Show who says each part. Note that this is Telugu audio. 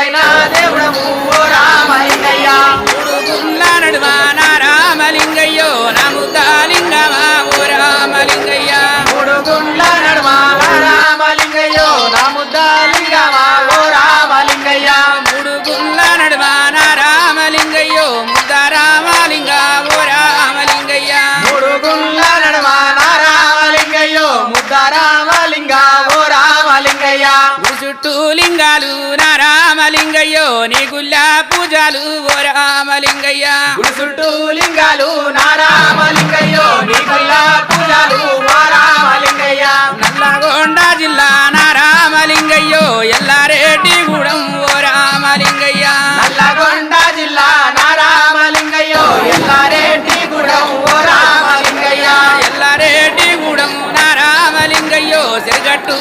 Speaker 1: కొలువైన దేవుడము ఓ రామలింగయ్య
Speaker 2: గుళ్ళ నడుమ నా రామలింగయ్యో నా ముద్దాలింగమా ఓ రామలింగయ్య
Speaker 1: మూడు గుండ్ల నడుమ రామలింగయ్యో నా ముద్దాలింగమా ఓ రామలింగయ్య
Speaker 2: మూడు గుళ్ళ నడుమ నా రామలింగయ్యో ముద్ద రామలింగ ఓ రామలింగయ్య
Speaker 1: మూడు గుండ్ల నడుమ రామలింగయ్యో ముద్ద రామలింగ ఓ రామలింగయ్య
Speaker 2: గుడి చుట్టూ లింగాలు నా రామలింగయ్యో నీ గుళ్ళ పూజలు ఓ రామలింగయ్య
Speaker 1: గుడి చుట్టూ లింగాలు నా రామలింగయ్యో నీకుల్ల పూజలు ఓ రామలింగయ్య
Speaker 2: నల్లగొండ జిల్లా నా రామలింగయ్యో ఎల్లారెడ్డిగూడెం ఓ రామలింగయ్య
Speaker 1: నల్లగొండ జిల్లా నా రామలింగయ్యో ఎల్లారెడ్డిగూడెం ఓ రామలింగయ్య
Speaker 2: ఎల్లారెడ్డిగూడెం నా రామలింగయ్యో సిరగట్టు